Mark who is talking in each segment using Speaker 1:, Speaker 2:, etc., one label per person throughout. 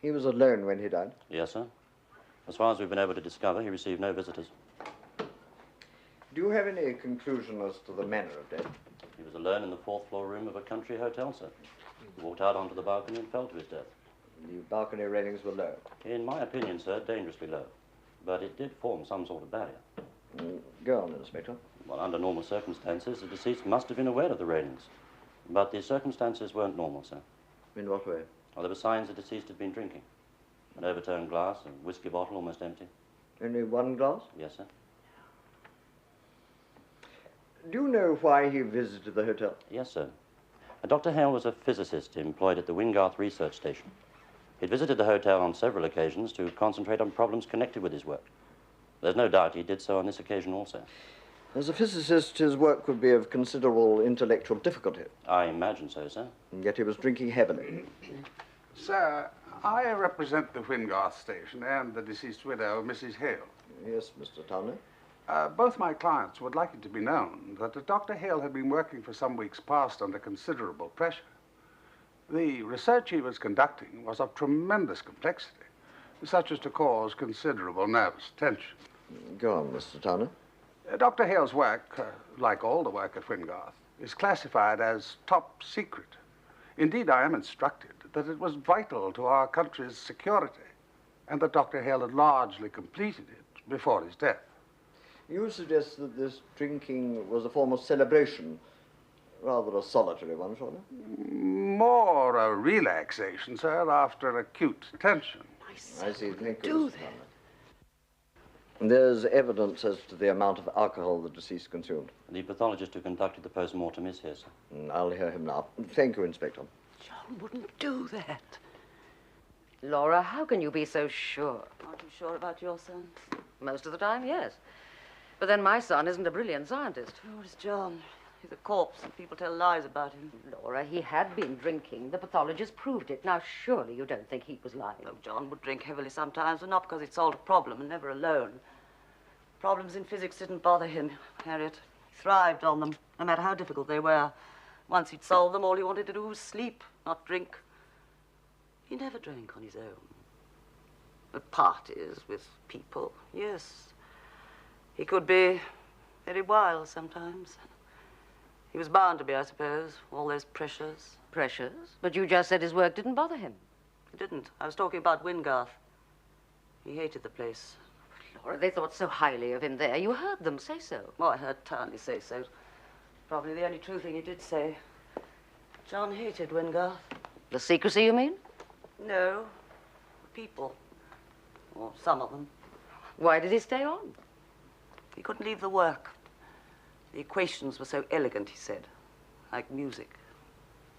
Speaker 1: He was alone when he died?
Speaker 2: Yes, sir. As far as we've been able to discover, he received no visitors.
Speaker 1: Do you have any conclusion as to the manner of death?
Speaker 2: He was alone in the fourth-floor room of a country hotel, sir. He walked out onto the balcony and fell to his death.
Speaker 1: The balcony railings were low?
Speaker 2: In my opinion, sir, dangerously low. But it did form some sort of barrier.
Speaker 1: Go on, Inspector.
Speaker 2: Well, under normal circumstances, the deceased must have been aware of the railings. But the circumstances weren't normal, sir.
Speaker 1: In what way?
Speaker 2: Well, there were signs the deceased had been drinking. An overturned glass, a whiskey bottle almost empty.
Speaker 1: Only one glass?
Speaker 2: Yes, sir.
Speaker 1: Do you know why he visited the hotel?
Speaker 2: Yes, sir. Dr. Hale was a physicist employed at the Wingate Research Station. He'd visited the hotel on several occasions to concentrate on problems connected with his work. There's no doubt he did so on this occasion also.
Speaker 1: As a physicist, his work would be of considerable intellectual difficulty.
Speaker 2: I imagine so, sir.
Speaker 1: And yet he was drinking heavily.
Speaker 3: Sir, I represent the Wingate station and the deceased widow, Mrs. Hale.
Speaker 1: Yes, Mr. Towner.
Speaker 3: Both my clients would like it to be known that Dr. Hale had been working for some weeks past under considerable pressure. The research he was conducting was of tremendous complexity, such as to cause considerable nervous tension.
Speaker 1: Go on, Mr. Towner.
Speaker 3: Dr. Hale's work, like all the work at Wingate, is classified as top secret. Indeed, I am instructed that it was vital to our country's security, and that Dr. Hale had largely completed it before his death.
Speaker 1: You suggest that this drinking was a form of celebration, rather a solitary one, surely?
Speaker 3: More a relaxation, sir, after acute tension.
Speaker 1: I see. Thank you, Mr. Towner. There's evidence as to the amount of alcohol the deceased consumed.
Speaker 2: The pathologist who conducted the post-mortem is here, sir.
Speaker 1: I'll hear him now. Thank you, Inspector.
Speaker 4: John wouldn't do that.
Speaker 5: Laura, how can you be so sure?
Speaker 4: Aren't you sure about your son?
Speaker 5: Most of the time, yes. But then my son isn't a brilliant scientist.
Speaker 4: Oh, it's John. He's a corpse, and people tell lies about him.
Speaker 5: Laura, he had been drinking. The pathologist proved it. Now, surely you don't think he was lying.
Speaker 4: Oh, John would drink heavily sometimes, but not because it solved a problem, and never alone. Problems in physics didn't bother him, Harriet. He thrived on them, no matter how difficult they were. Once he'd solved them, all he wanted to do was sleep, not drink. He never drank on his own. At parties, with people, yes. He could be very wild sometimes. He was bound to be, I suppose, all those pressures.
Speaker 5: Pressures? But you just said his work didn't bother him.
Speaker 4: It didn't. I was talking about Wingate. He hated the place.
Speaker 5: Laura, they thought so highly of him there. You heard them say so.
Speaker 4: Oh, I heard Townley say so. Probably the only true thing he did say. John hated Wingate.
Speaker 5: The secrecy, you mean?
Speaker 4: No. The people. Or some of them.
Speaker 5: Why did he stay on?
Speaker 4: He couldn't leave the work. The equations were so elegant, he said. Like music.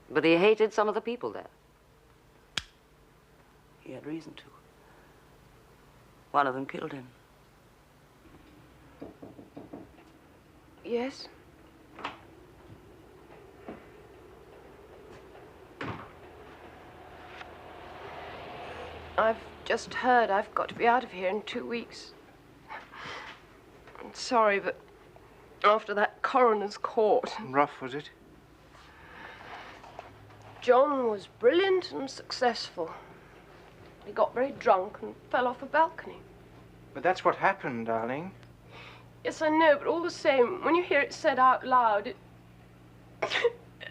Speaker 5: But he hated some of the people there.
Speaker 4: He had reason to. One of them killed him.
Speaker 6: Yes? I've just heard I've got to be out of here in 2 weeks. I'm sorry, but after that coroner's court...
Speaker 7: Rough, was it?
Speaker 6: John was brilliant and successful. He got very drunk and fell off a balcony.
Speaker 7: But that's what happened, darling.
Speaker 6: Yes, I know, but all the same, when you hear it said out loud,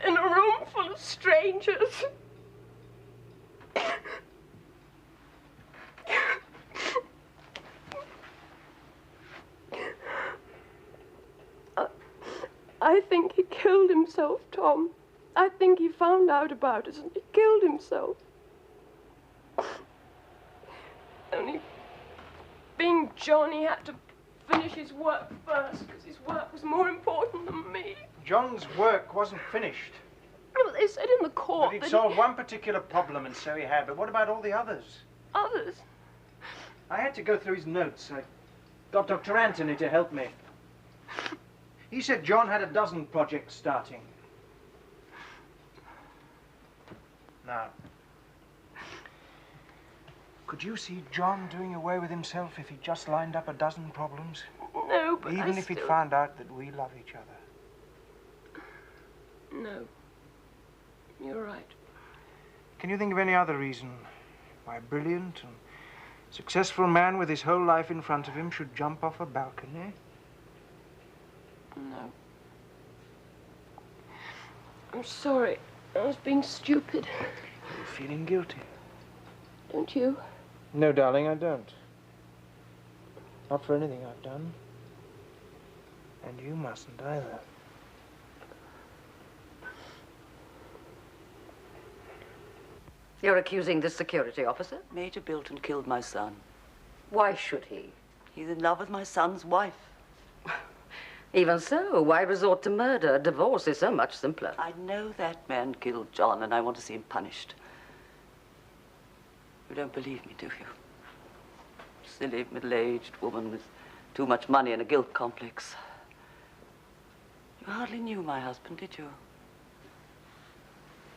Speaker 6: in a room full of strangers... I think he killed himself, Tom. I think he found out about it and he killed himself. Only, being John, he had to finish his work first because his work was more important than me.
Speaker 7: John's work wasn't finished.
Speaker 6: Well, they said in the court
Speaker 7: But
Speaker 6: that
Speaker 7: he'd solved one particular problem, and so he had. But what about all the others?
Speaker 6: Others?
Speaker 7: I had to go through his notes. I got Dr. Anthony to help me. He said John had a dozen projects starting. Now, could you see John doing away with himself if he just lined up a dozen problems?
Speaker 6: No, but
Speaker 7: Even if he'd found out that we love each other?
Speaker 6: No. You're right.
Speaker 7: Can you think of any other reason Why, brilliant and successful man with his whole life in front of him should jump off a balcony?
Speaker 6: No. I'm sorry. I was being stupid.
Speaker 7: You're feeling guilty.
Speaker 6: Don't you?
Speaker 7: No, darling, I don't. Not for anything I've done. And you mustn't either.
Speaker 5: You're accusing this security officer?
Speaker 4: Major Bilton killed my son.
Speaker 5: Why should he?
Speaker 4: He's in love with my son's wife.
Speaker 5: Even so, why resort to murder? Divorce is so much simpler.
Speaker 4: I know that man killed John, and I want to see him punished. You don't believe me, do you? Silly, middle-aged woman with too much money and a guilt complex. You hardly knew my husband, did you?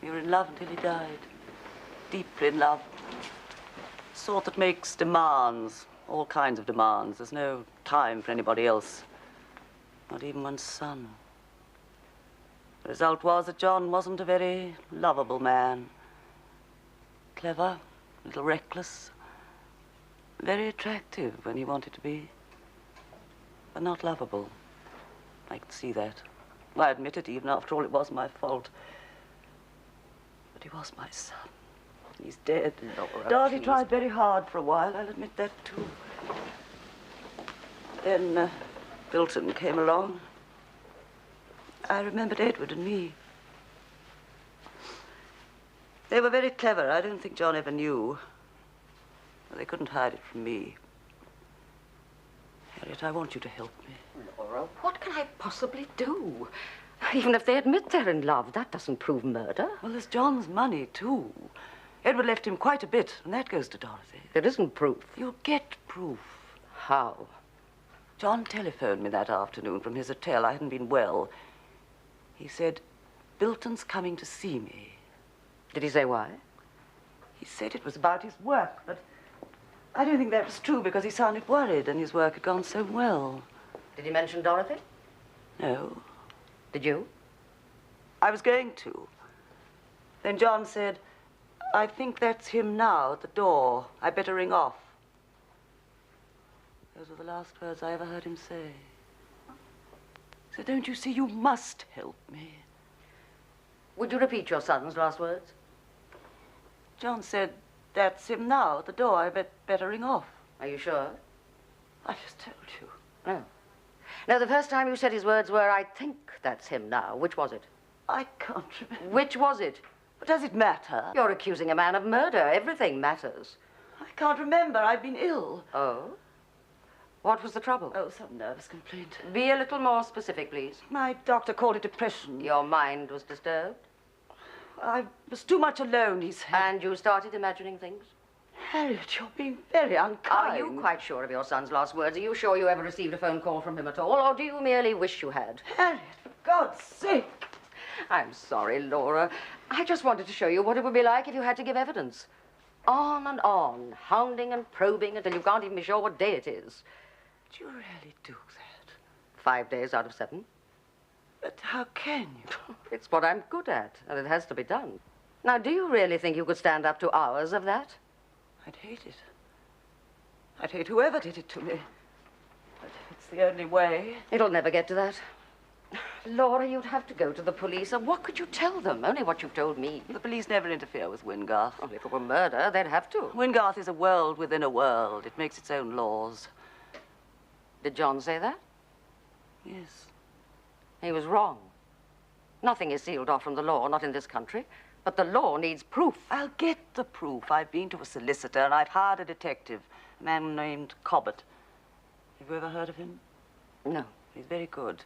Speaker 4: You were in love until he died. Deeply in love. The sort that makes demands, all kinds of demands. There's no time for anybody else. Not even one's son. The result was that John wasn't a very lovable man. Clever, a little reckless, very attractive when he wanted to be, but not lovable. I could see that. I admit it, even after all, it was my fault. But he was my son. He's dead. Dorothy tried very hard for a while, I'll admit that too. Then Bilton came along. I remembered Edward and me. They were very clever. I don't think John ever knew. They couldn't hide it from me. Harriet, I want you to help me.
Speaker 5: Laura, what can I possibly do? Even if they admit they're in love, that doesn't prove murder.
Speaker 4: Well, there's John's money, too. Edward left him quite a bit, and that goes to Dorothy.
Speaker 5: There isn't proof.
Speaker 4: You'll get proof.
Speaker 5: How?
Speaker 4: John telephoned me that afternoon from his hotel. I hadn't been well. He said, Bilton's coming to see me.
Speaker 5: Did he say why?
Speaker 4: He said it was about his work, but I don't think that was true because he sounded worried and his work had gone so well.
Speaker 5: Did he mention Dorothy?
Speaker 4: No.
Speaker 5: Did you?
Speaker 4: I was going to. Then John said, I think that's him now at the door. I better ring off. Those were the last words I ever heard him say. He said, don't you see, you must help me.
Speaker 5: Would you repeat your son's last words?
Speaker 4: John said, that's him now at the door. I better ring off.
Speaker 5: Are you sure?
Speaker 4: I just told you.
Speaker 5: No. Now, the first time you said his words were, I think that's him now. Which was it?
Speaker 4: I can't remember.
Speaker 5: Which was it?
Speaker 4: But does it matter?
Speaker 5: You're accusing a man of murder. Everything matters.
Speaker 4: I can't remember. I've been ill.
Speaker 5: Oh? What was the trouble?
Speaker 4: Oh, some nervous complaint.
Speaker 5: Be a little more specific, please.
Speaker 4: My doctor called it depression.
Speaker 5: Your mind was disturbed?
Speaker 4: I was too much alone, he said.
Speaker 5: And you started imagining things?
Speaker 4: Harriet, you're being very unkind.
Speaker 5: Are you quite sure of your son's last words? Are you sure you ever received a phone call from him at all? Or do you merely wish you had?
Speaker 4: Harriet, for God's sake.
Speaker 5: I'm sorry, Laura. I just wanted to show you what it would be like if you had to give evidence. On and on, hounding and probing until you can't even be sure what day it is.
Speaker 4: Do you really do that?
Speaker 5: 5 days out of 7.
Speaker 4: But how can you?
Speaker 5: It's what I'm good at, and it has to be done. Now, do you really think you could stand up to hours of that?
Speaker 4: I'd hate it. I'd hate whoever did it to me. But it's the only way.
Speaker 5: It'll never get to that. Laura, you'd have to go to the police. And what could you tell them? Only what you've told me.
Speaker 4: The police never interfere with Wingarth.
Speaker 5: Well, if it were murder, they'd have to.
Speaker 4: Wingarth is a world within a world. It makes its own laws.
Speaker 5: Did John say that?
Speaker 4: Yes.
Speaker 5: He was wrong. Nothing is sealed off from the law, not in this country. But the law needs proof.
Speaker 4: I'll get the proof. I've been to a solicitor and I've hired a detective, a man named Cobbett. Have you ever heard of him?
Speaker 5: No.
Speaker 4: He's very good.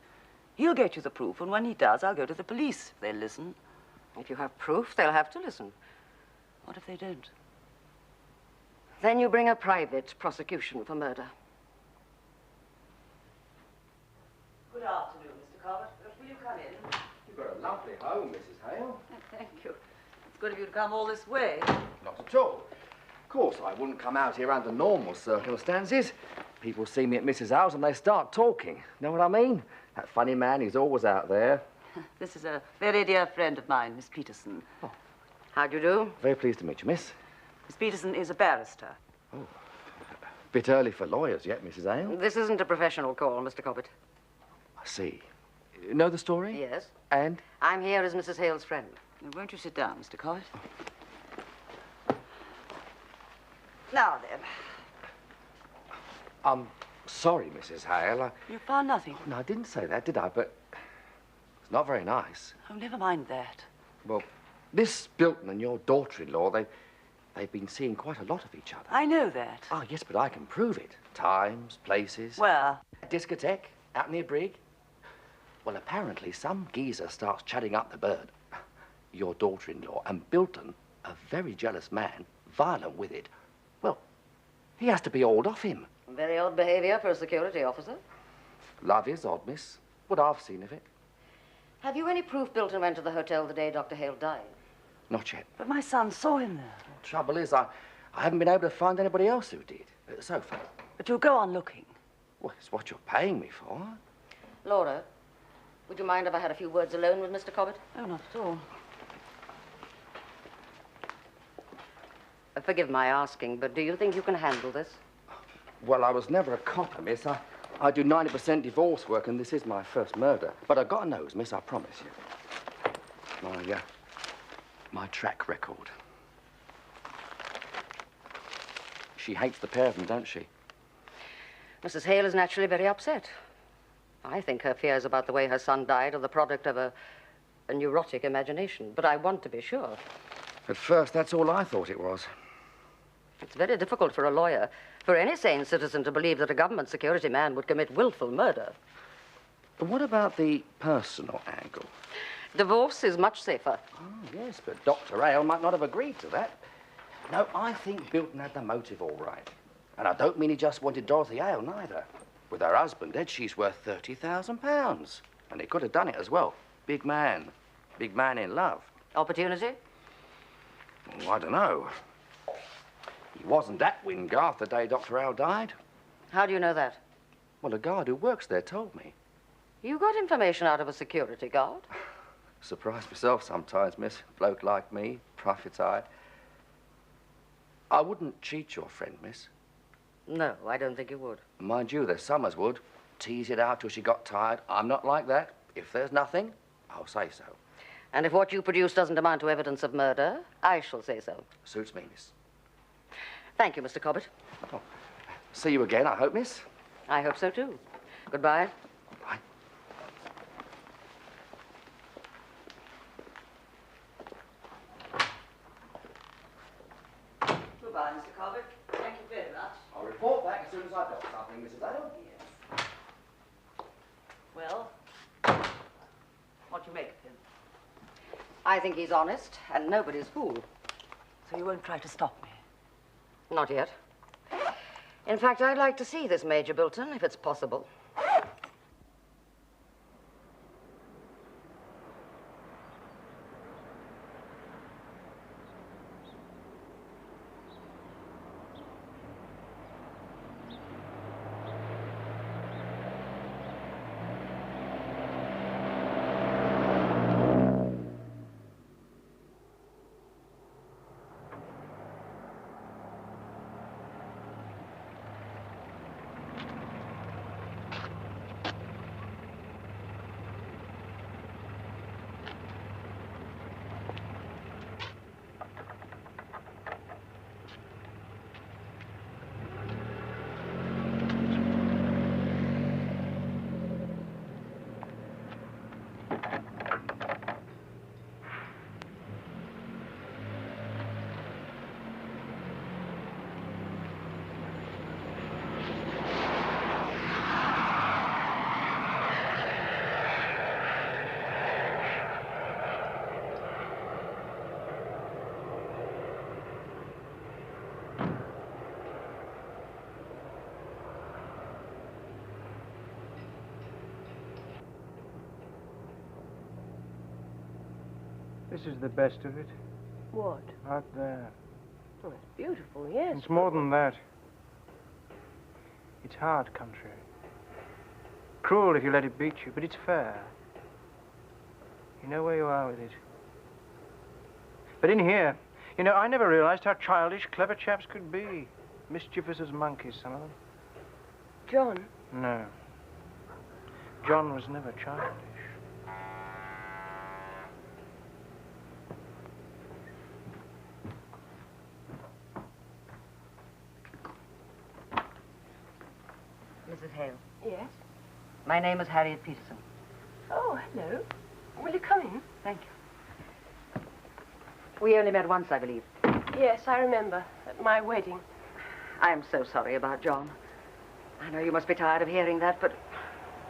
Speaker 4: He'll get you the proof, and when he does, I'll go to the police. They'll listen.
Speaker 5: If you have proof, they'll have to listen.
Speaker 4: What if they don't?
Speaker 5: Then you bring a private prosecution for murder.
Speaker 4: Good afternoon, Mr. Cobbett. Will you come in?
Speaker 8: You've got a lovely home, Mrs. Hale.
Speaker 4: Thank you. It's good of you to come all this way.
Speaker 8: Not at all. Of course, I wouldn't come out here under normal circumstances. People see me at Mrs. Hale's and they start talking. Know what I mean? That funny man who's always out there.
Speaker 4: This is a very dear friend of mine, Miss Peterson.
Speaker 5: How do you do?
Speaker 8: Very pleased to meet you, miss.
Speaker 4: Miss Peterson is a barrister.
Speaker 8: Bit early for lawyers yet, Mrs. Hale.
Speaker 5: This isn't a professional call, Mr. Cobbett.
Speaker 8: I see. Know the story?
Speaker 5: Yes.
Speaker 8: And?
Speaker 5: I'm here as Mrs. Hale's friend.
Speaker 4: Now, won't you sit down, Mr. Cobbett? Now then,
Speaker 8: I'm sorry, Mrs. Hale.
Speaker 4: you found nothing.
Speaker 8: No, I didn't say that, did I? But it's not very nice.
Speaker 4: Oh, never mind that.
Speaker 8: Well, this Bilton and your daughter-in-law, they've been seeing quite a lot of each other.
Speaker 4: I know that.
Speaker 8: Ah, yes, but I can prove it. Times, places.
Speaker 4: Where?
Speaker 8: Discotheque, out near Brig. Well, apparently some geezer starts chatting up the bird. Your daughter-in-law and Bilton, a very jealous man, violent with it. Well, he has to be hauled off him.
Speaker 5: Very odd behavior for a security officer.
Speaker 8: Love is odd, miss. What I've seen of it.
Speaker 5: Have you any proof Bilton went to the hotel the day Dr. Hale died?
Speaker 8: Not yet.
Speaker 4: But my son saw him there.
Speaker 8: Trouble is, I haven't been able to find anybody else who did, so far.
Speaker 4: But you'll go on looking.
Speaker 8: Well, it's what you're paying me for.
Speaker 5: Laura, would you mind if I had a few words alone with Mr. Cobbett?
Speaker 4: Oh, not at all.
Speaker 5: Forgive my asking, but do you think you can handle this?
Speaker 8: Well, I was never a copper, miss. I do 90% divorce work, and this is my first murder. But I've got a nose, miss, I promise you. My track record. She hates the pair of them, don't she?
Speaker 5: Mrs. Hale is naturally very upset. I think her fears about the way her son died are the product of a neurotic imagination, but I want to be sure.
Speaker 8: At first, that's all I thought it was.
Speaker 5: It's very difficult for a lawyer, for any sane citizen, to believe that a government security man would commit willful murder.
Speaker 8: But what about the personal angle?
Speaker 5: Divorce is much safer.
Speaker 8: Oh, yes, but Dr. Hale might not have agreed to that. No, I think Bilton had the motive all right. And I don't mean he just wanted Dorothy Hale, neither. With her husband dead, she's worth £30,000. And he could have done it as well. Big man. Big man in love.
Speaker 5: Opportunity?
Speaker 8: Oh, I don't know. He wasn't at Wingarth the day Dr. Hale died.
Speaker 5: How do you know that?
Speaker 8: Well, a guard who works there told me.
Speaker 5: You got information out of a security guard?
Speaker 8: Surprise myself sometimes, miss. Bloke like me, prophet's eye. I wouldn't cheat your friend, miss.
Speaker 5: No, I don't think you would.
Speaker 8: Mind you, there's Summers would. Tease it out till she got tired. I'm not like that. If there's nothing, I'll say so.
Speaker 5: And if what you produce doesn't amount to evidence of murder, I shall say so.
Speaker 8: Suits me, miss.
Speaker 5: Thank you, Mr. Cobbett.
Speaker 8: Oh, see you again, I hope, miss.
Speaker 5: I hope so, too. Goodbye.
Speaker 8: Bye.
Speaker 4: Goodbye, Mr. Cobbett. Thank you very much.
Speaker 8: I'll report back as soon as I've got something, Mrs. Hale.
Speaker 4: Yes. Well, what do you make of him?
Speaker 5: I think he's honest, and nobody's fool.
Speaker 4: So you won't try to stop me?
Speaker 5: Not yet. In fact, I'd like to see this Major Bilton, if it's possible.
Speaker 7: This is the best of it.
Speaker 6: What?
Speaker 7: Out there.
Speaker 6: Oh, it's beautiful, yes.
Speaker 7: It's more than that. It's hard country. Cruel if you let it beat you, but it's fair. You know where you are with it. But in here, You know, I never realized how childish clever chaps could be. Mischievous as monkeys, some of them.
Speaker 6: John?
Speaker 7: No. John was never childish.
Speaker 4: Mrs. Hale,
Speaker 6: Yes?
Speaker 4: my name is Harriet Peterson.
Speaker 6: Oh, hello. Will you come in?
Speaker 4: Thank you. We only met once, I believe.
Speaker 6: Yes, I remember. At my wedding.
Speaker 4: I am so sorry about John. I know you must be tired of hearing that, but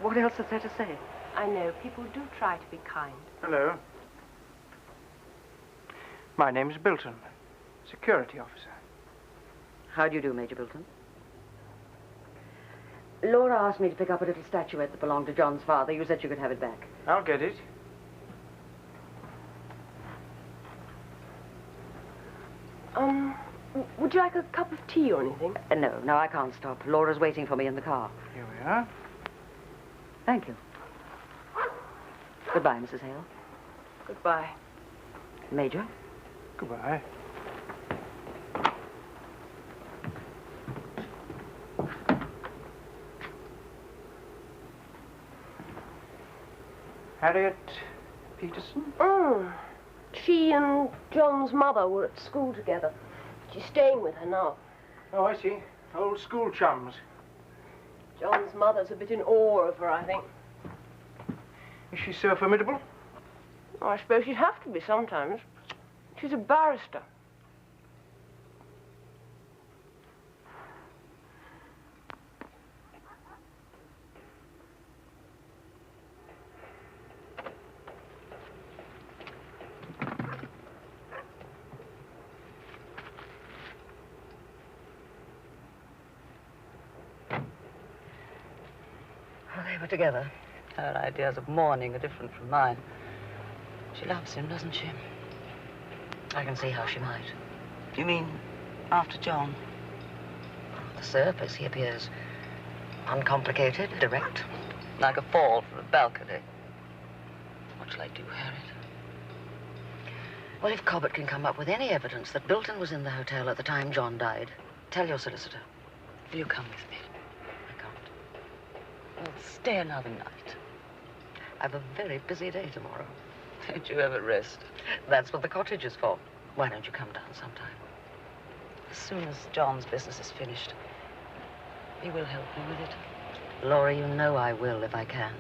Speaker 4: what else is there to say?
Speaker 6: I know. People do try to be kind.
Speaker 7: Hello. My name's Bilton, security officer.
Speaker 4: How do you do, Major Bilton? Laura asked me to pick up a little statuette that belonged to John's father. You said you could have it back.
Speaker 7: I'll get it.
Speaker 6: Would you like a cup of tea or anything?
Speaker 4: No, I can't stop. Laura's waiting for me in the car.
Speaker 7: Here we are.
Speaker 4: Thank you. Goodbye, Mrs. Hale.
Speaker 6: Goodbye.
Speaker 4: Major?
Speaker 7: Goodbye. Harriet Peterson?
Speaker 6: She and John's mother were at school together. She's staying with her now.
Speaker 7: Oh, I see. Old school chums.
Speaker 6: John's mother's a bit in awe of her, I think.
Speaker 7: Is she so formidable?
Speaker 6: Oh, I suppose she'd have to be sometimes. She's a barrister.
Speaker 4: They were together. Her ideas of mourning are different from mine. She loves him, doesn't she? I can see how she might. You mean after John? On the surface, he appears uncomplicated, direct, like a fall from a balcony. What shall I do, Harriet? Well, if Cobbett can come up with any evidence that Bilton was in the hotel at the time John died, tell your solicitor. Will you come with me? I can't. We'll stay another night. I've a very busy day tomorrow. Don't you ever rest. That's what the cottage is for. Why don't you come down sometime? As soon as John's business is finished, he will help me with it. Laura, you know I will if I can.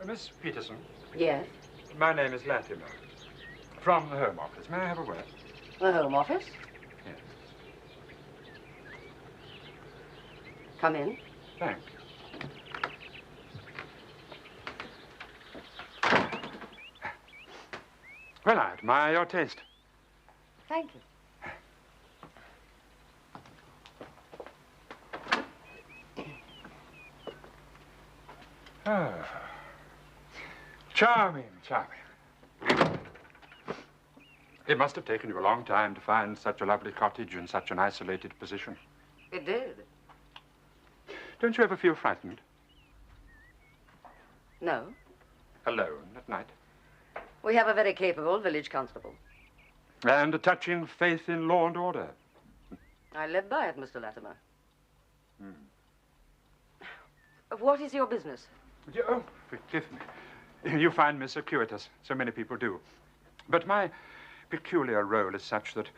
Speaker 9: Miss Peterson?
Speaker 4: Yes?
Speaker 9: My name is Latimer. From the Home Office. May I have a word?
Speaker 4: The Home Office?
Speaker 9: Yes.
Speaker 4: Come in.
Speaker 9: Thank you. Well, I admire your taste.
Speaker 4: Thank you.
Speaker 9: Ah. Charming, charming. It must have taken you a long time to find such a lovely cottage in such an isolated position.
Speaker 4: It did.
Speaker 9: Don't you ever feel frightened?
Speaker 4: No.
Speaker 9: Alone at night?
Speaker 4: We have a very capable village constable.
Speaker 9: And a touching faith in law and order.
Speaker 4: I live by it, Mr. Latimer. What is your business?
Speaker 9: Oh, forgive me. You find me circuitous. So many people do. But my peculiar role is such that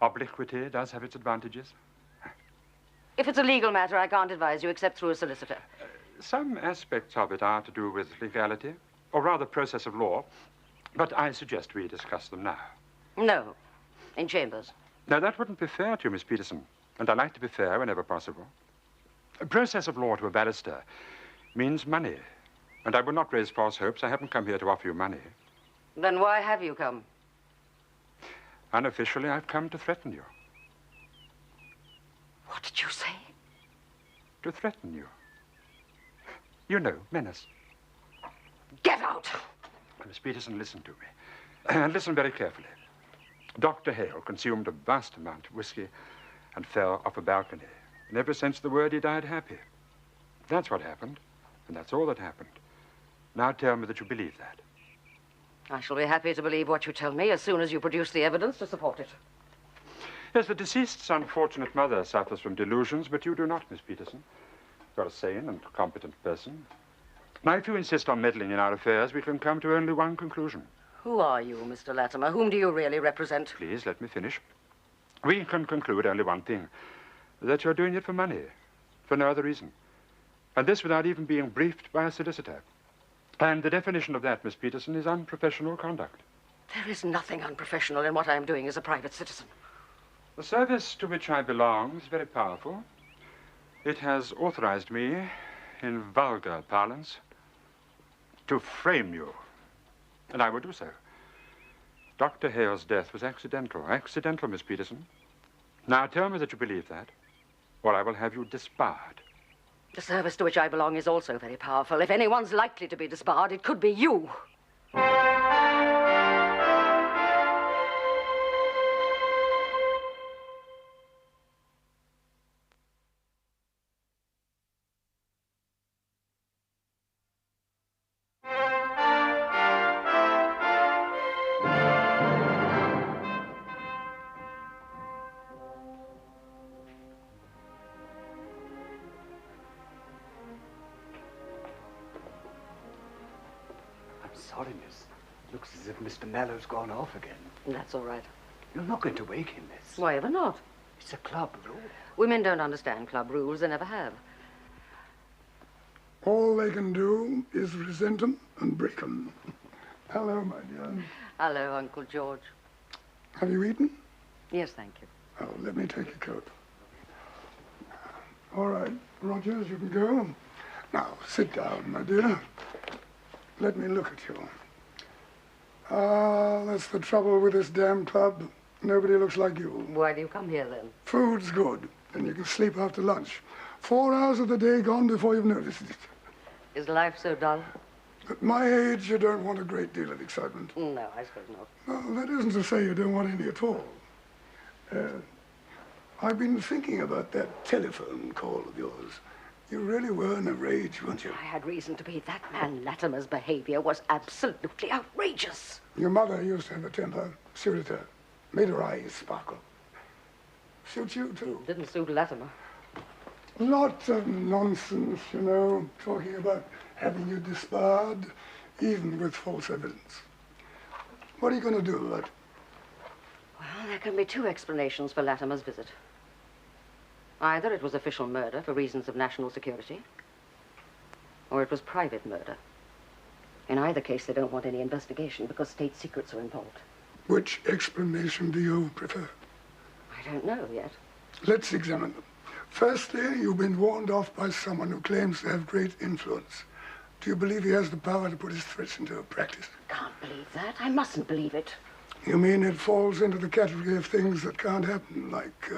Speaker 9: obliquity does have its advantages.
Speaker 4: If it's a legal matter, I can't advise you except through a solicitor.
Speaker 9: Some aspects of it are to do with legality, or rather process of law. But I suggest we discuss them now.
Speaker 4: No. In chambers.
Speaker 9: Now, that wouldn't be fair to you, Miss Peterson. And I like to be fair whenever possible. A process of law to a barrister means money. And I will not raise false hopes. I haven't come here to offer you money.
Speaker 5: Then why have you come?
Speaker 9: Unofficially, I've come to threaten you.
Speaker 5: What did you say?
Speaker 9: To threaten you. You know, menace.
Speaker 5: Get out!
Speaker 9: Miss Peterson, listen to me. And listen very carefully. Dr. Hale consumed a vast amount of whiskey and fell off a balcony. And ever since the word, he died happy. That's what happened, and that's all that happened. Now tell me that you believe that.
Speaker 5: I shall be happy to believe what you tell me as soon as you produce the evidence to support it.
Speaker 9: Yes, the deceased's unfortunate mother suffers from delusions, but you do not, Miss Peterson. You're a sane and competent person. Now, if you insist on meddling in our affairs, we can come to only one conclusion.
Speaker 5: Who are you, Mr. Latimer? Whom do you really represent?
Speaker 9: Please, let me finish. We can conclude only one thing, that you're doing it for money, for no other reason. And this without even being briefed by a solicitor. And the definition of that, Miss Peterson, is unprofessional conduct.
Speaker 5: There is nothing unprofessional in what I am doing as a private citizen.
Speaker 9: The service to which I belong is very powerful. It has authorized me, in vulgar parlance, to frame you. And I will do so. Dr. Hale's death was accidental. Accidental, Miss Peterson. Now tell me that you believe that, or I will have you disbarred.
Speaker 5: The service to which I belong is also very powerful. If anyone's likely to be disbarred, it could be you.
Speaker 10: Sorry, miss. Looks as if Mr. Mallow's gone off again.
Speaker 5: That's all right.
Speaker 10: You're not going to wake him, miss.
Speaker 5: Why ever not?
Speaker 10: It's a club rule.
Speaker 5: Women don't understand club rules. They never have.
Speaker 11: All they can do is resent 'em and break 'em. Hello, my dear.
Speaker 5: Hello, Uncle George.
Speaker 11: Have you eaten?
Speaker 5: Yes, thank you.
Speaker 11: Oh, let me take your coat. All right, Rogers, you can go. Now, sit down, my dear. Let me look at you. That's the trouble with this damn club. Nobody looks like you.
Speaker 5: Why do you come here, then?
Speaker 11: Food's good, and you can sleep after lunch. 4 hours of the day gone before you've noticed it.
Speaker 5: Is life so dull?
Speaker 11: At my age, you don't want a great deal of excitement.
Speaker 5: No, I suppose not.
Speaker 11: Well, that isn't to say you don't want any at all. I've been thinking about that telephone call of yours. You really were in a rage, weren't you?
Speaker 5: I had reason to be. That man Latimer's behavior was absolutely outrageous.
Speaker 11: Your mother used to have a temper. Suited her. Made her eyes sparkle. Suits you, too.
Speaker 5: Didn't suit Latimer.
Speaker 11: Lots of nonsense, you know, talking about having you disbarred, even with false evidence. What are you going to do about it?
Speaker 5: Well, there can be two explanations for Latimer's visit. Either it was official murder for reasons of national security, or it was private murder. In either case, they don't want any investigation because state secrets are involved.
Speaker 11: Which explanation do you prefer?
Speaker 5: I don't know yet.
Speaker 11: Let's examine them. Firstly, you've been warned off by someone who claims to have great influence. Do you believe he has the power to put his threats into practice?
Speaker 5: Can't believe that. I mustn't believe it.
Speaker 11: You mean it falls into the category of things that can't happen, like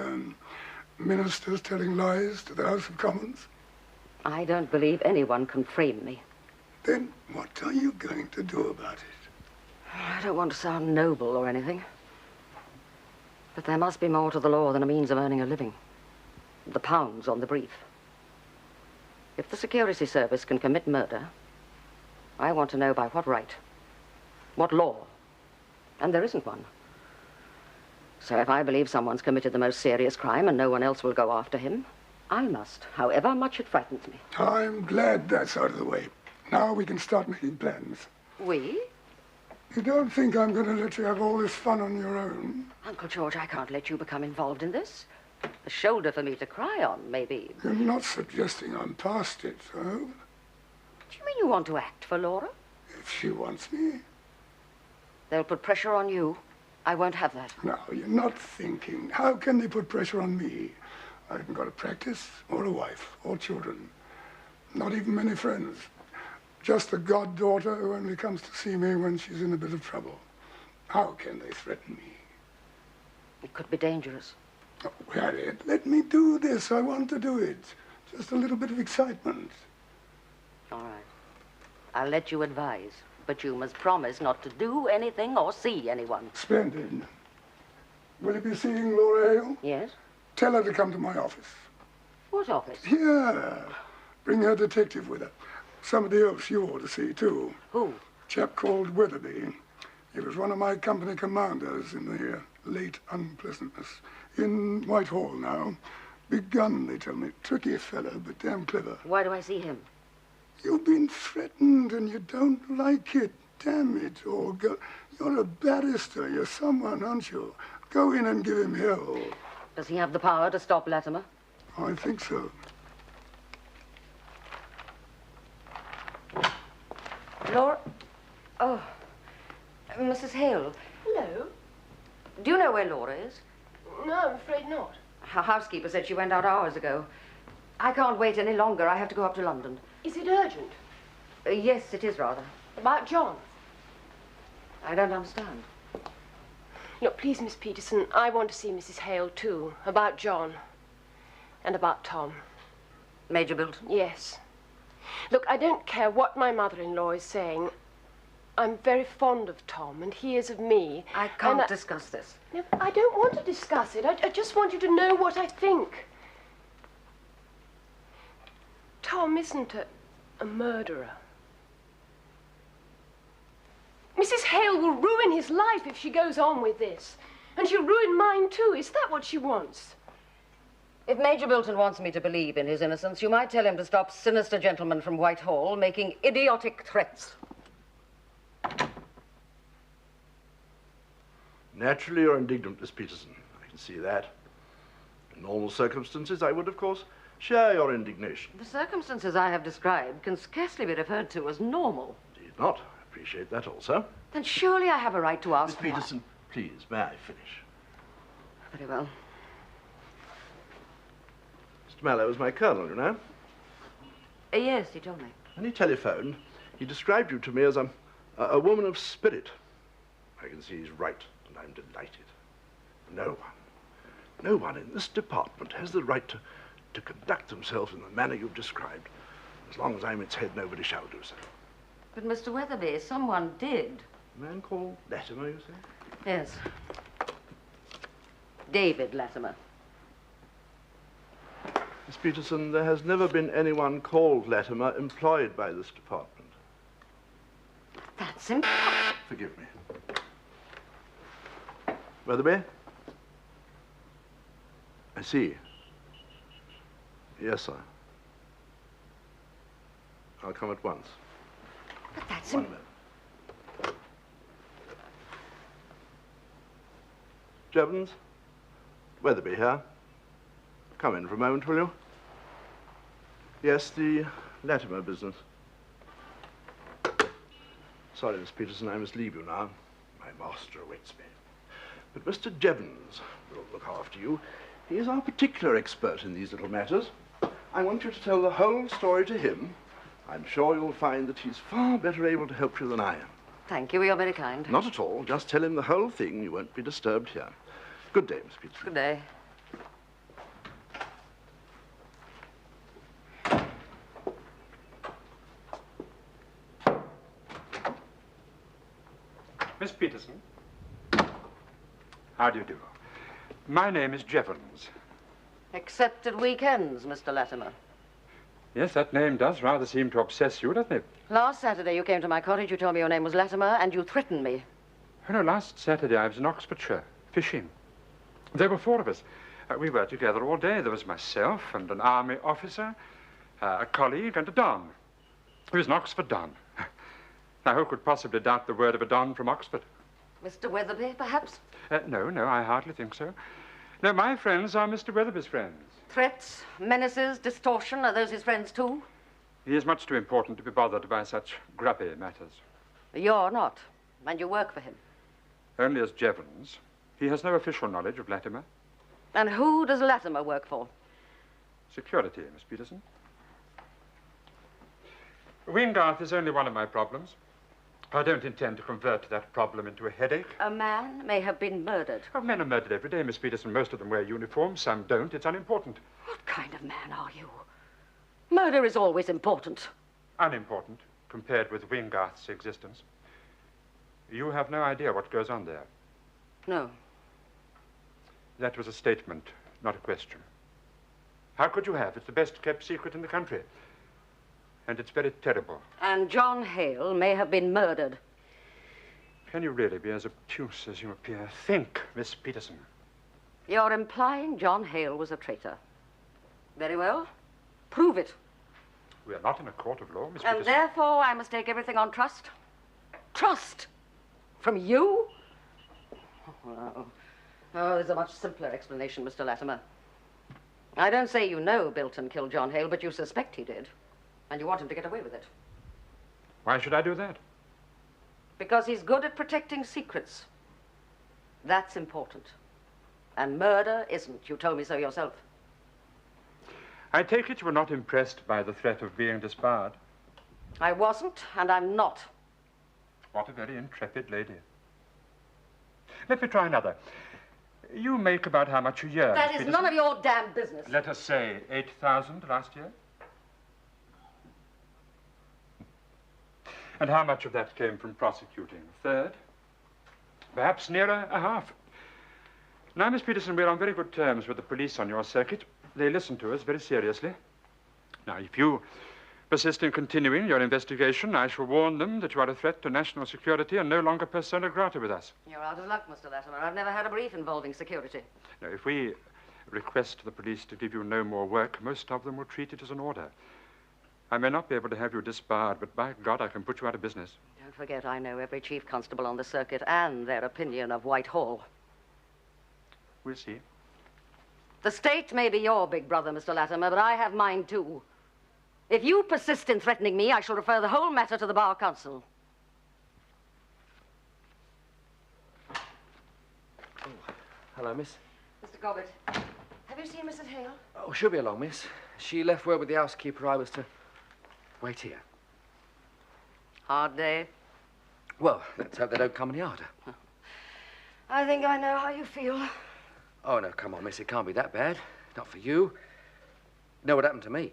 Speaker 11: ministers telling lies to the House of Commons?
Speaker 5: I don't believe anyone can frame me.
Speaker 11: Then what are you going to do about it?
Speaker 5: I don't want to sound noble or anything, but there must be more to the law than a means of earning a living. The pounds on the brief. If the security service can commit murder, I want to know by what right, what law, and there isn't one. So if I believe someone's committed the most serious crime and no one else will go after him, I must, however much it frightens me.
Speaker 11: I'm glad that's out of the way. Now we can start making plans.
Speaker 5: We?
Speaker 11: You don't think I'm going to let you have all this fun on your own?
Speaker 5: Uncle George, I can't let you become involved in this. A shoulder for me to cry on, maybe.
Speaker 11: You're not suggesting I'm past it, though.
Speaker 5: Do you mean you want to act for Laura?
Speaker 11: If she wants me.
Speaker 5: They'll put pressure on you. I won't have that.
Speaker 11: No, you're not thinking. How can they put pressure on me? I haven't got a practice, or a wife, or children. Not even many friends. Just a goddaughter who only comes to see me when she's in a bit of trouble. How can they threaten me?
Speaker 5: It could be dangerous.
Speaker 11: Oh, Harriet, let me do this. I want to do it. Just a little bit of excitement.
Speaker 5: All right. I'll let you advise, but you must promise not to do anything or see anyone.
Speaker 11: Splendid. Will you be seeing Laura Hale?
Speaker 5: Yes?
Speaker 11: Tell her to come to my office.
Speaker 5: What office?
Speaker 11: Here. Bring her detective with her. Somebody else you ought to see, too.
Speaker 5: Who?
Speaker 11: Chap called Weatherby. He was one of my company commanders in the late unpleasantness. In Whitehall now. Big gun, they tell me. Tricky fellow, but damn clever.
Speaker 5: Why do I see him?
Speaker 11: You've been threatened and you don't like it. Damn it, Olga. You're a barrister. You're someone, aren't you? Go in and give him hell.
Speaker 5: Does he have the power to stop Latimer?
Speaker 11: I think so.
Speaker 5: Laura? Oh, Mrs. Hale.
Speaker 6: Hello.
Speaker 5: Do you know where Laura is?
Speaker 6: No, I'm afraid not.
Speaker 5: Her housekeeper said she went out hours ago. I can't wait any longer. I have to go up to London.
Speaker 6: Is it urgent?
Speaker 5: Yes, it is rather.
Speaker 6: About John?
Speaker 5: I don't understand.
Speaker 6: Look, please, Miss Peterson, I want to see Mrs. Hale, too. About John. And about Tom.
Speaker 5: Major Bilton?
Speaker 6: Yes. Look, I don't care what my mother-in-law is saying. I'm very fond of Tom, and he is of me.
Speaker 5: I can't discuss this.
Speaker 6: No, I don't want to discuss it. I just want you to know what I think. Tom isn't a murderer. Mrs. Hale will ruin his life if she goes on with this. And she'll ruin mine, too. Is that what she wants?
Speaker 5: If Major Bilton wants me to believe in his innocence, you might tell him to stop sinister gentlemen from Whitehall making idiotic threats.
Speaker 12: Naturally, you're indignant, Miss Peterson. I can see that. In normal circumstances, I would, of course, share your indignation.
Speaker 5: The circumstances I have described can scarcely be referred to as normal.
Speaker 12: Indeed not. I appreciate that also.
Speaker 5: Then surely I have a right to ask.
Speaker 12: Miss Peterson, please, may I finish?
Speaker 5: Very well.
Speaker 12: Mr. Mallow was my colonel, you know.
Speaker 5: Yes, he told me.
Speaker 12: When he telephoned, he described you to me as a woman of spirit. I can see he's right, and I'm delighted. No one in this department has the right to conduct themselves in the manner you've described. As long as I'm its head, nobody shall do so.
Speaker 5: But, Mr. Weatherby, someone did.
Speaker 12: A man called Latimer, you say?
Speaker 5: Yes. David Latimer.
Speaker 12: Miss Peterson, there has never been anyone called Latimer employed by this department.
Speaker 5: That's impossible.
Speaker 12: Forgive me. Weatherby? I see. Yes, sir. I'll come at once.
Speaker 5: But that's
Speaker 12: One minute. Jevons? Weatherby here. Come in for a moment, will you? Yes, the Latimer business. Sorry, Miss Peterson, I must leave you now. My master awaits me. But Mr. Jevons will look after you. He is our particular expert in these little matters. I want you to tell the whole story to him. I'm sure you'll find that he's far better able to help you than I am.
Speaker 5: Thank you, you're very kind.
Speaker 12: Not at all. Just tell him the whole thing. You won't be disturbed here. Good day, Miss Peterson.
Speaker 5: Good day.
Speaker 9: Miss Peterson. How do you do? My name is Jevons.
Speaker 5: Except at weekends, Mr. Latimer.
Speaker 9: Yes, that name does rather seem to obsess you, doesn't it?
Speaker 5: Last Saturday you came to my cottage, you told me your name was Latimer, and you threatened me.
Speaker 9: Oh, no, last Saturday I was in Oxfordshire, fishing. There were 4 of us. We were together all day. There was myself and an army officer, a colleague, and a don. He was an Oxford don. Now, who could possibly doubt the word of a don from Oxford?
Speaker 5: Mr. Weatherby, perhaps?
Speaker 9: No, I hardly think so. No, my friends are Mr. Weatherby's friends.
Speaker 5: Threats, menaces, distortion, are those his friends too?
Speaker 9: He is much too important to be bothered by such grubby matters.
Speaker 5: You're not, and you work for him.
Speaker 9: Only as Jevons. He has no official knowledge of Latimer.
Speaker 5: And who does Latimer work for?
Speaker 9: Security, Miss Peterson. Wingard is only one of my problems. I don't intend to convert that problem into a headache.
Speaker 5: A man may have been murdered.
Speaker 9: Oh, men are murdered every day, Miss Peterson. Most of them wear uniforms, some don't. It's unimportant.
Speaker 5: What kind of man are you? Murder is always important.
Speaker 9: Unimportant compared with Wingard's existence. You have no idea what goes on there.
Speaker 5: No.
Speaker 9: That was a statement, not a question. How could you have? It's the best kept secret in the country. And it's very terrible.
Speaker 5: And John Hale may have been murdered.
Speaker 9: Can you really be as obtuse as you appear? Think, Miss Peterson.
Speaker 5: You're implying John Hale was a traitor. Very well. Prove it.
Speaker 9: We are not in a court of law, Miss
Speaker 5: And
Speaker 9: Peterson.
Speaker 5: therefore I must take everything on trust? Trust? From you? Oh, there's a much simpler explanation, Mr. Latimer. I don't say you know Bilton killed John Hale, but you suspect he did. And you want him to get away with it.
Speaker 9: Why should I do that?
Speaker 5: Because he's good at protecting secrets. That's important. And murder isn't. You told me so yourself.
Speaker 9: I take it you were not impressed by the threat of being disbarred.
Speaker 5: I wasn't, and I'm not.
Speaker 9: What a very intrepid lady. Let me try another. You make about how much a year,
Speaker 5: That
Speaker 9: Miss
Speaker 5: is
Speaker 9: Peterson?
Speaker 5: none of your damn business.
Speaker 9: Let us say 8,000 last year. And how much of that came from prosecuting? A third? Perhaps nearer a half. Now, Miss Peterson, we're on very good terms with the police on your circuit. They listen to us very seriously. Now, if you persist in continuing your investigation, I shall warn them that you are a threat to national security and no longer persona grata with us.
Speaker 5: You're out of luck, Mr. Latimer. I've never had a brief involving security.
Speaker 9: Now, if we request the police to give you no more work, most of them will treat it as an order. I may not be able to have you disbarred, but by God, I can put you out of business.
Speaker 5: Don't forget, I know every chief constable on the circuit and their opinion of Whitehall.
Speaker 9: We'll see.
Speaker 5: The state may be your big brother, Mr. Latimer, but I have mine too. If you persist in threatening me, I shall refer the whole matter to the Bar Council.
Speaker 8: Oh, hello, miss.
Speaker 5: Mr. Cobbett, have you seen Mrs. Hale?
Speaker 8: Oh, she'll be along, miss. She left word with the housekeeper I was to wait here.
Speaker 5: Hard day?
Speaker 8: Well, let's hope they don't come any harder.
Speaker 5: I think I know how you feel.
Speaker 8: Oh, no, come on, miss. It can't be that bad. Not for you. You know what happened to me?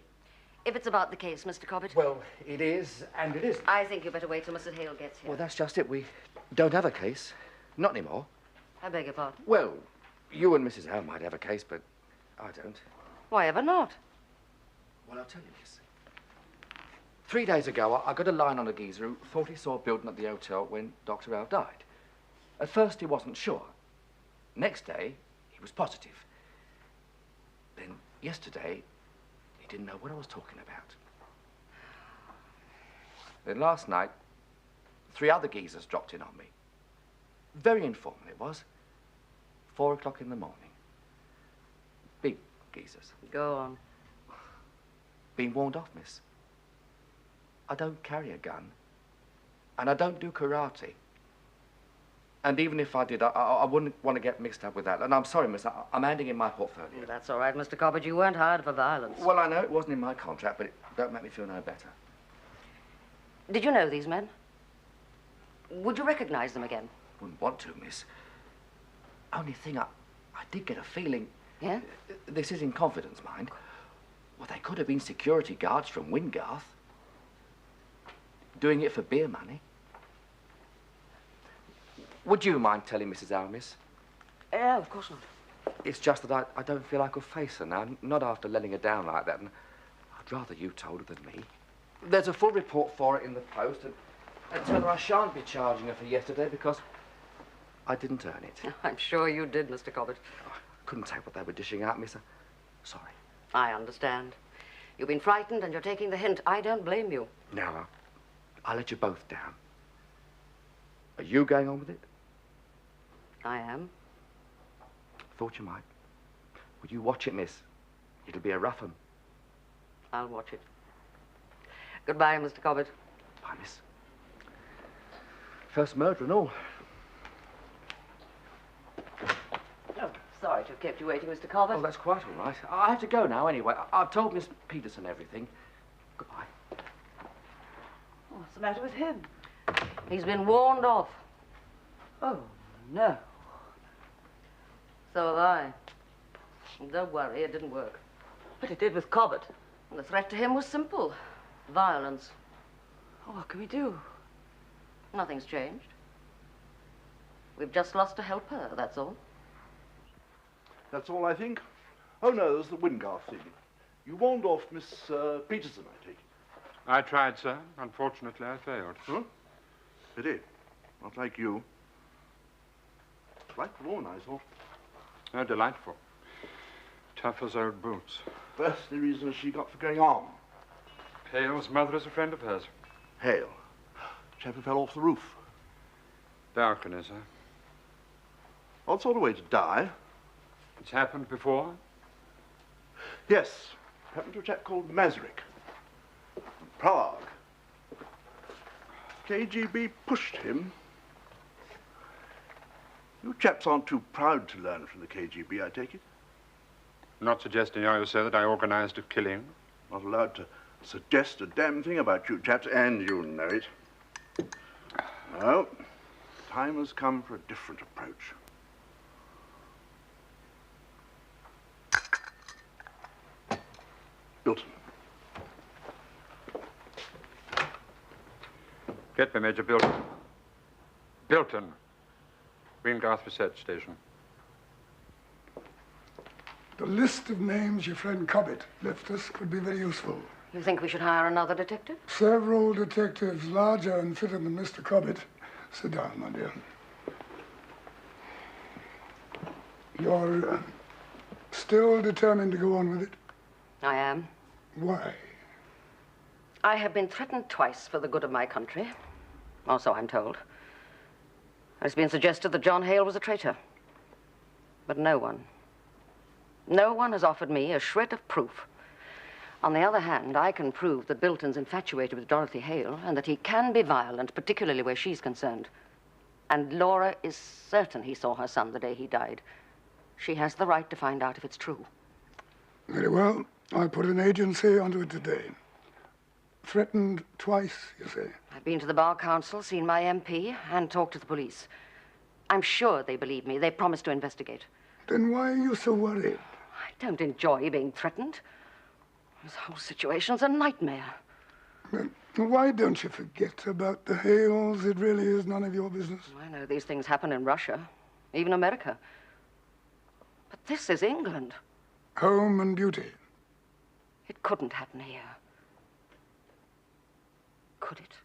Speaker 5: If it's about the case, Mr. Cobbett.
Speaker 8: Well, it is, and it isn't.
Speaker 5: I think you better wait till Mrs. Hale gets here.
Speaker 8: Well, that's just it. We don't have a case. Not anymore.
Speaker 5: I beg your pardon?
Speaker 8: Well, you and Mrs. Hale might have a case, but I don't.
Speaker 5: Why ever not?
Speaker 8: Well, I'll tell you, miss. 3 days ago, I got a line on a geezer who thought he saw Bilton at the hotel when Dr. Wilde died. At first, he wasn't sure. Next day, he was positive. Then, yesterday, he didn't know what I was talking about. Then last night, 3 other geezers dropped in on me. Very informal it was. 4 o'clock in the morning. Big geezers.
Speaker 5: Go on.
Speaker 8: Been warned off, miss. I don't carry a gun. And I don't do karate. And even if I did, I wouldn't want to get mixed up with that. And I'm sorry, miss, I'm handing in my portfolio.
Speaker 5: That's all right, Mr. Cobbett. You weren't hired for violence.
Speaker 8: Well, I know it wasn't in my contract, but it don't make me feel no better.
Speaker 5: Did you know these men? Would you recognize them again?
Speaker 8: Wouldn't want to, miss. Only thing, I did get a feeling...
Speaker 5: Yeah?
Speaker 8: This is in confidence, mind. Well, they could have been security guards from Wingard. Doing it for beer money. Would you mind telling Mrs. Howe, miss?
Speaker 5: Yeah, of course not.
Speaker 8: It's just that I don't feel I could face her now, not after letting her down like that, and I'd rather you told her than me. There's a full report for it in the post, and tell her I shan't be charging her for yesterday because I didn't earn it.
Speaker 5: I'm sure you did, Mr. Cobbett.
Speaker 8: I couldn't take what they were dishing out, miss. Sorry.
Speaker 5: I understand. You've been frightened and you're taking the hint. I don't blame you.
Speaker 8: Now, I'll let you both down. Are you going on with it?
Speaker 5: I am.
Speaker 8: Thought you might. Would you watch it, miss? It'll be a rough one.
Speaker 5: I'll watch it. Goodbye, Mr. Cobbett.
Speaker 8: Bye, miss. First murder and all.
Speaker 5: Oh, sorry to have kept you waiting, Mr. Cobbett.
Speaker 8: Oh, that's quite all right. I have to go now anyway. I've told Miss Peterson everything. Goodbye.
Speaker 4: What's the matter with him?
Speaker 5: He's been warned off.
Speaker 4: Oh, no.
Speaker 5: So have I. And don't worry, it didn't work.
Speaker 4: But it did with Cobbett.
Speaker 5: And the threat to him was simple. Violence.
Speaker 4: Oh, what can we do?
Speaker 5: Nothing's changed. We've just lost a helper, that's all.
Speaker 12: That's all, I think. Oh, no, there's the Wingard thing. You warned off Miss Peterson, I take it.
Speaker 9: I tried, sir. Unfortunately, I failed.
Speaker 12: Huh? Pity. Not like you. Like the woman, I thought.
Speaker 9: Oh, delightful. Tough as old boots.
Speaker 12: That's the reason she got for going on.
Speaker 9: Hale's mother is a friend of hers.
Speaker 12: Hale. Chap who fell off the roof.
Speaker 9: Balcony, sir.
Speaker 12: Odd sort of way to die.
Speaker 9: It's happened before?
Speaker 12: Yes. Happened to a chap called Margaret. Prague. KGB pushed him. You chaps aren't too proud to learn from the KGB, I take it?
Speaker 9: Not suggesting, are you, sir, that I organized a killing?
Speaker 12: Not allowed to suggest a damn thing about you chaps, and you know it. No. Time has come for a different approach. Bilton.
Speaker 9: Get me, Major Bilton. Bilton. Wingard Research Station.
Speaker 11: The list of names your friend Cobbett left us could be very useful.
Speaker 5: You think we should hire another detective?
Speaker 11: Several detectives larger and fitter than Mr. Cobbett. Sit down, my dear. You're still determined to go on with it?
Speaker 5: I am.
Speaker 11: Why?
Speaker 5: I have been threatened twice for the good of my country. Or so I'm told. It's been suggested that John Hale was a traitor. But no one has offered me a shred of proof. On the other hand, I can prove that Bilton's infatuated with Dorothy Hale and that he can be violent, particularly where she's concerned. And Laura is certain he saw her son the day he died. She has the right to find out if it's true.
Speaker 11: Very well. I'll put an agency onto it today. Threatened twice, you say?
Speaker 5: I've been to the Bar Council, seen my MP, and talked to the police. I'm sure they believe me. They promised to investigate.
Speaker 11: Then why are you so worried?
Speaker 5: I don't enjoy being threatened. This whole situation's a nightmare.
Speaker 11: Well, why don't you forget about the Hales? It really is none of your business.
Speaker 5: I know these things happen in Russia, even America. But this is England.
Speaker 11: Home and duty.
Speaker 5: It couldn't happen here. Could it?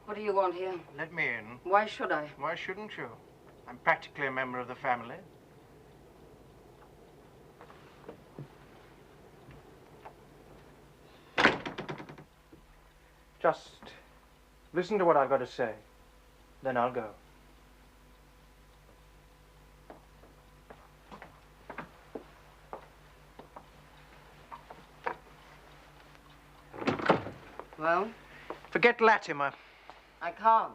Speaker 5: What do you want here?
Speaker 7: Let me in.
Speaker 5: Why should I?
Speaker 7: Why shouldn't you? I'm practically a member of the family. Just listen to what I've got to say. Then I'll go.
Speaker 5: Well?
Speaker 7: Forget Latimer.
Speaker 5: I can't.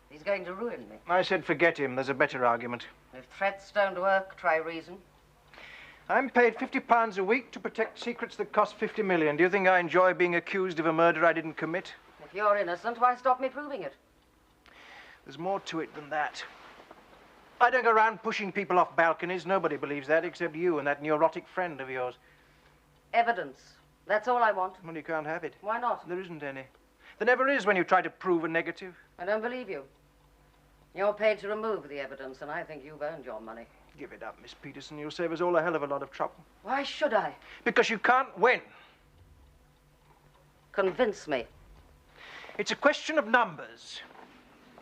Speaker 5: He's going to ruin me.
Speaker 7: I said forget him. There's a better argument.
Speaker 5: If threats don't work, try reason.
Speaker 7: I'm paid £50 a week to protect secrets that cost 50 million. Do you think I enjoy being accused of a murder I didn't commit?
Speaker 5: If you're innocent, why stop me proving it?
Speaker 7: There's more to it than that. I don't go around pushing people off balconies. Nobody believes that except you and that neurotic friend of yours.
Speaker 5: Evidence. That's all I want.
Speaker 7: Well, you can't have it.
Speaker 5: Why not?
Speaker 7: There isn't any. There never is when you try to prove a negative.
Speaker 5: I don't believe you. You're paid to remove the evidence, and I think you've earned your money.
Speaker 7: Give it up, Miss Peterson. You'll save us all a hell of a lot of trouble.
Speaker 5: Why should I?
Speaker 7: Because you can't win.
Speaker 5: Convince me.
Speaker 7: It's a question of numbers.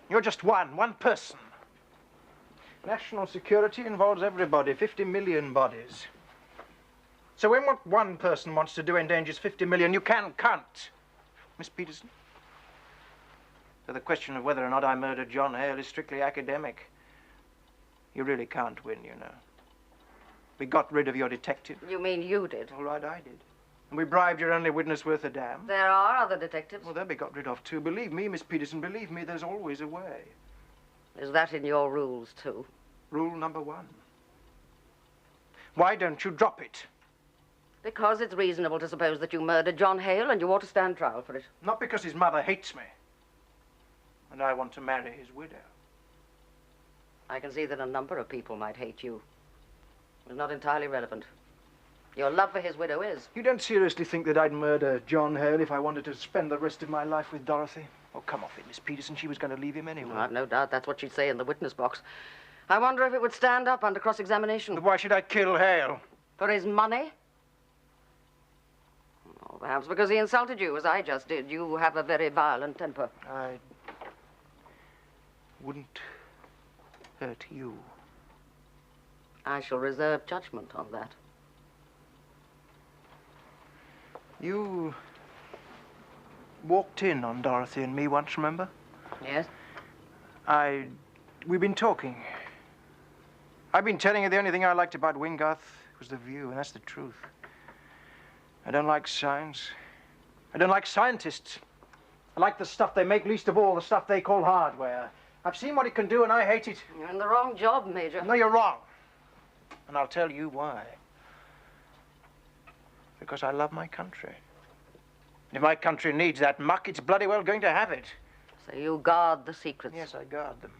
Speaker 7: You're just one person. National security involves everybody, 50 million bodies. So when what one person wants to do endangers 50 million, you can't. Miss Peterson? So the question of whether or not I murdered John Hale is strictly academic. You really can't win, you know. We got rid of your detective.
Speaker 5: You mean you did?
Speaker 7: All right, I did. And we bribed your only witness worth a damn.
Speaker 5: There are other detectives.
Speaker 7: Well, they'll be got rid of, too. Believe me, Miss Peterson, believe me, there's always a way.
Speaker 5: Is that in your rules, too?
Speaker 7: Rule number 1. Why don't you drop it?
Speaker 5: Because it's reasonable to suppose that you murdered John Hale and you ought to stand trial for it.
Speaker 7: Not because his mother hates me. And I want to marry his widow.
Speaker 5: I can see that a number of people might hate you. It's not entirely relevant. Your love for his widow is.
Speaker 7: You don't seriously think that I'd murder John Hale if I wanted to spend the rest of my life with Dorothy? Oh, come off it, Miss Peterson. She was going to leave him anyway.
Speaker 5: I've no doubt that's what she'd say in the witness box. I wonder if it would stand up under cross-examination.
Speaker 7: But why should I kill Hale?
Speaker 5: For his money? Oh, perhaps because he insulted you, as I just did. You have a very violent temper.
Speaker 7: I wouldn't hurt you.
Speaker 5: I shall reserve judgment on that.
Speaker 7: You walked in on Dorothy and me once, remember?
Speaker 5: Yes?
Speaker 7: We've been talking. I've been telling you the only thing I liked about Wingarth was the view, and that's the truth. I don't like science. I don't like scientists. I like the stuff they make, least of all the stuff they call hardware. I've seen what it can do, and I hate it.
Speaker 5: You're in the wrong job, Major.
Speaker 7: No, you're wrong. And I'll tell you why. Because I love my country. If my country needs that muck, it's bloody well going to have it.
Speaker 5: So you guard the secrets?
Speaker 7: Yes, I guard them.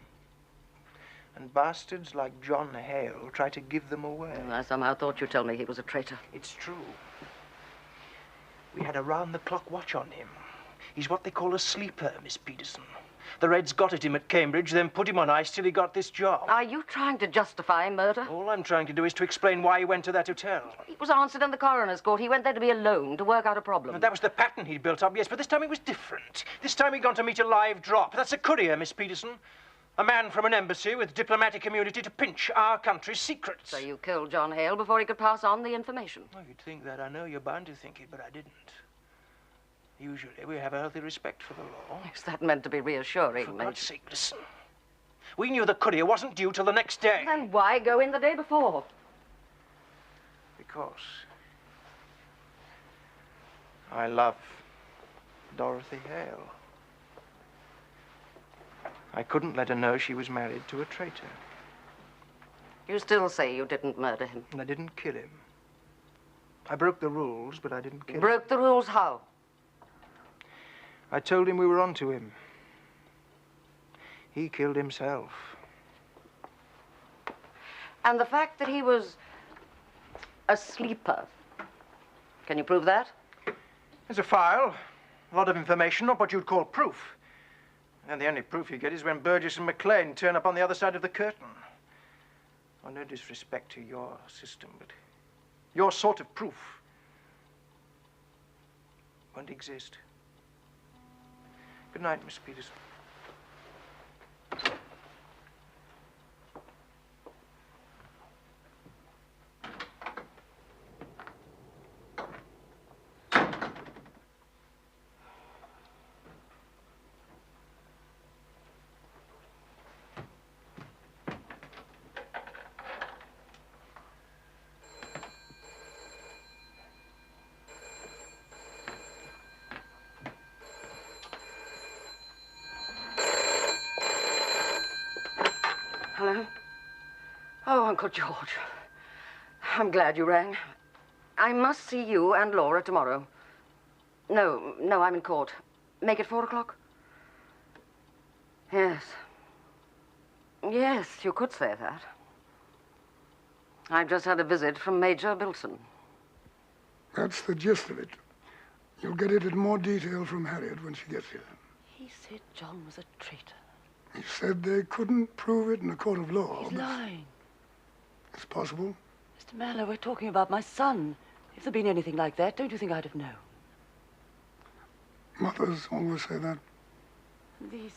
Speaker 7: And bastards like John Hale try to give them away.
Speaker 5: I somehow thought you'd tell me he was a traitor.
Speaker 7: It's true. We had a round-the-clock watch on him. He's what they call a sleeper, Miss Peterson. The Reds got at him at Cambridge, then put him on ice till he got this job.
Speaker 5: Are you trying to justify murder?
Speaker 7: All I'm trying to do is to explain why he went to that hotel.
Speaker 5: It was answered in the coroner's court. He went there to be alone, to work out a problem.
Speaker 7: And that was the pattern he'd built up, yes, but this time it was different. This time he'd gone to meet a live drop. That's a courier, Miss Peterson. A man from an embassy with diplomatic immunity to pinch our country's secrets.
Speaker 5: So you killed John Hale before he could pass on the information?
Speaker 7: Oh, you'd think that. I know you're bound to think it, but I didn't. Usually we have a healthy respect for the law.
Speaker 5: Is that meant to be reassuring,
Speaker 7: For
Speaker 5: Major?
Speaker 7: God's sake, listen. We knew the courier wasn't due till the next day.
Speaker 5: Then why go in the day before?
Speaker 7: Because I love Dorothy Hale. I couldn't let her know she was married to a traitor.
Speaker 5: You still say you didn't murder him?
Speaker 7: And I didn't kill him. I broke the rules, but I didn't kill him.
Speaker 5: Broke the rules how?
Speaker 7: I told him we were onto him. He killed himself.
Speaker 5: And the fact that he was a sleeper, can you prove that?
Speaker 7: There's a file, a lot of information, not what you'd call proof. And the only proof you get is when Burgess and McLean turn up on the other side of the curtain. Oh, no disrespect to your system, but your sort of proof won't exist. Good night, Miss Peterson.
Speaker 5: Hello? Oh, Uncle George. I'm glad you rang. I must see you and Laura tomorrow. No, I'm in court. Make it 4 o'clock? Yes. Yes, you could say that. I've just had a visit from Major Bilton.
Speaker 11: That's the gist of it. You'll get it in more detail from Harriet when she gets here.
Speaker 4: He said John was a traitor.
Speaker 11: He said they couldn't prove it in a court of law.
Speaker 4: He's lying.
Speaker 11: It's possible.
Speaker 4: Mr. Mallow, we're talking about my son. If there'd been anything like that, don't you think I'd have known?
Speaker 11: Mothers always say that.
Speaker 4: These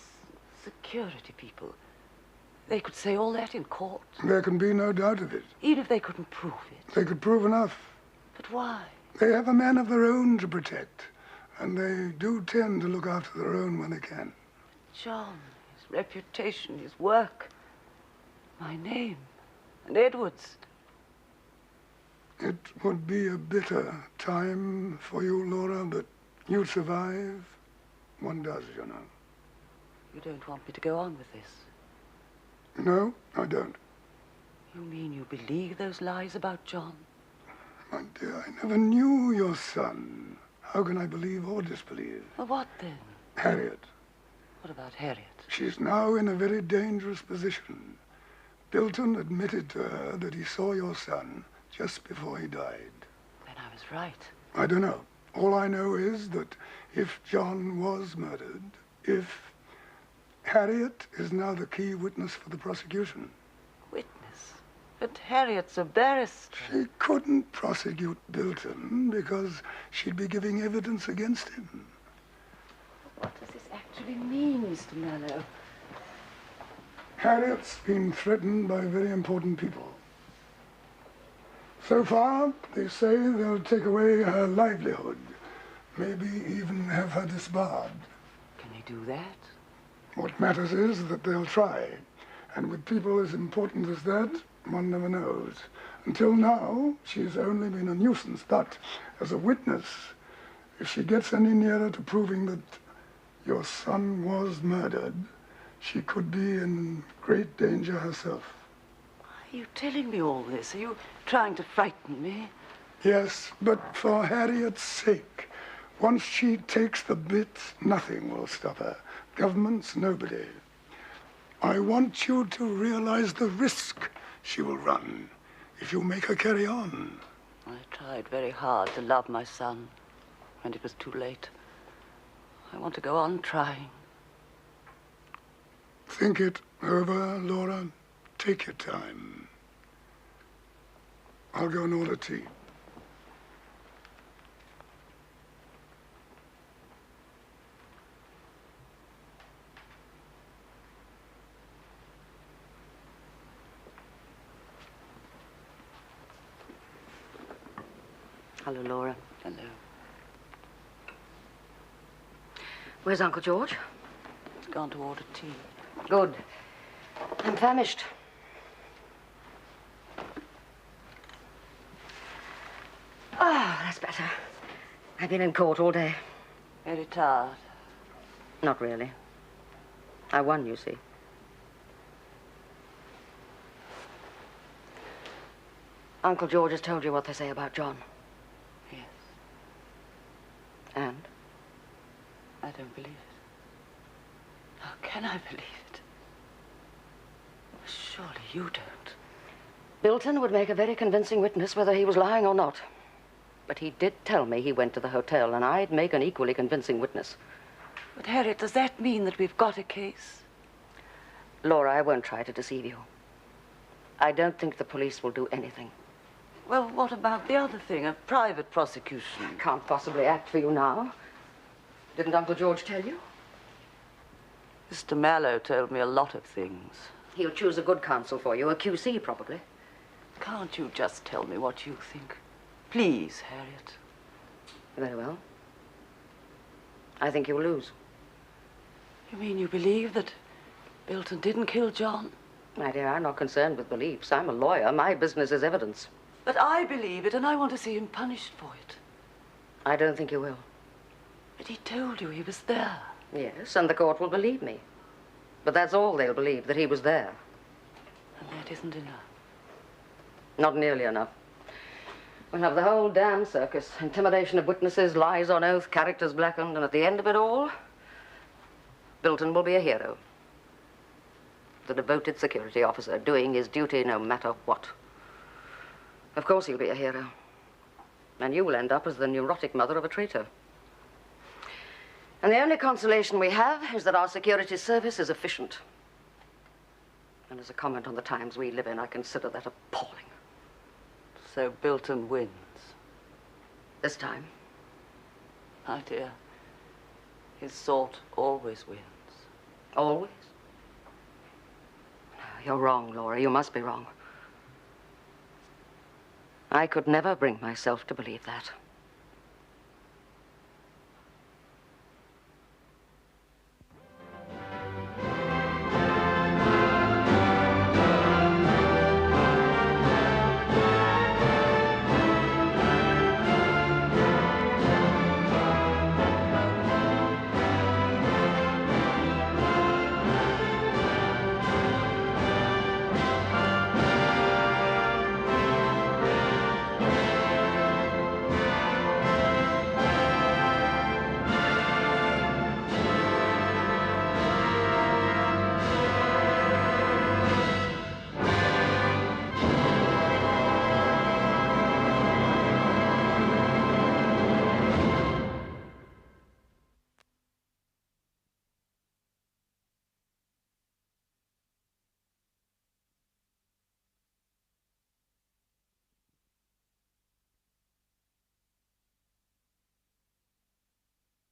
Speaker 4: security people, they could say all that in court.
Speaker 11: There can be no doubt of it.
Speaker 4: Even if they couldn't prove it.
Speaker 11: They could prove enough.
Speaker 4: But why?
Speaker 11: They have a man of their own to protect, and they do tend to look after their own when they can.
Speaker 4: John, his reputation, his work, my name, and Edward's.
Speaker 11: It would be a bitter time for you, Laura, but you'd survive. One does, you know.
Speaker 4: You don't want me to go on with this?
Speaker 11: No, I don't.
Speaker 4: You mean you believe those lies about John?
Speaker 11: My dear, I never knew your son. How can I believe or disbelieve?
Speaker 4: Well, what then?
Speaker 11: Harriet.
Speaker 4: What about Harriet?
Speaker 11: She's now in a very dangerous position. Bilton admitted to her that he saw your son just before he died.
Speaker 4: Then I was right.
Speaker 11: I don't know. All I know is that if John was murdered, if Harriet is now the key witness for the prosecution.
Speaker 4: Witness? But Harriet's a barrister.
Speaker 11: She couldn't prosecute Bilton because she'd be giving evidence against him.
Speaker 4: What does this actually mean, Mr. Mallow?
Speaker 11: Harriet's been threatened by very important people. So far, they say they'll take away her livelihood, maybe even have her disbarred.
Speaker 4: Can they do that?
Speaker 11: What matters is that they'll try. And with people as important as that, one never knows. Until now, she's only been a nuisance, but as a witness, if she gets any nearer to proving that your son was murdered, she could be in great danger herself.
Speaker 4: Are you telling me all this? Are you trying to frighten me?
Speaker 11: Yes, but for Harriet's sake. Once she takes the bit, nothing will stop her. Governments, nobody. I want you to realize the risk she will run if you make her carry on.
Speaker 4: I tried very hard to love my son, and it was too late. I want to go on trying.
Speaker 11: Think it over, Laura. Take your time. I'll go and order tea.
Speaker 4: Hello, Laura. Hello.
Speaker 5: Where's Uncle George?
Speaker 4: He's gone to order tea.
Speaker 5: Good. I'm famished. Ah, that's better. I've been in court all day.
Speaker 4: Very tired.
Speaker 5: Not really. I won, you see. Uncle George has told you what they say about John.
Speaker 4: Yes.
Speaker 5: And?
Speaker 4: I don't believe it. How can I believe it? Surely you don't.
Speaker 5: Bilton would make a very convincing witness whether he was lying or not. But he did tell me he went to the hotel, and I'd make an equally convincing witness.
Speaker 4: But, Harriet, does that mean that we've got a case?
Speaker 5: Laura, I won't try to deceive you. I don't think the police will do anything.
Speaker 4: Well, what about the other thing, a private prosecution?
Speaker 5: I can't possibly act for you now. Didn't Uncle George tell you?
Speaker 4: Mr. Mallow told me a lot of things.
Speaker 5: He'll choose a good counsel for you, a QC probably.
Speaker 4: Can't you just tell me what you think? Please, Harriet.
Speaker 5: Very well. I think you'll lose.
Speaker 4: You mean you believe that Bilton didn't kill John?
Speaker 5: My dear, I'm not concerned with beliefs. I'm a lawyer. My business is evidence.
Speaker 4: But I believe it, and I want to see him punished for it.
Speaker 5: I don't think you will.
Speaker 4: But he told you he was there.
Speaker 5: Yes, and the court will believe me. But that's all they'll believe, that he was there.
Speaker 4: And that isn't enough.
Speaker 5: Not nearly enough. We'll have the whole damn circus. Intimidation of witnesses, lies on oath, characters blackened, and at the end of it all, Bilton will be a hero. The devoted security officer doing his duty no matter what. Of course he'll be a hero. And you will end up as the neurotic mother of a traitor. And the only consolation we have is that our security service is efficient. And as a comment on the times we live in, I consider that appalling.
Speaker 4: So Bilton wins.
Speaker 5: This time.
Speaker 4: My dear, his sort always wins.
Speaker 5: Always? You're wrong, Laura. You must be wrong. I could never bring myself to believe that.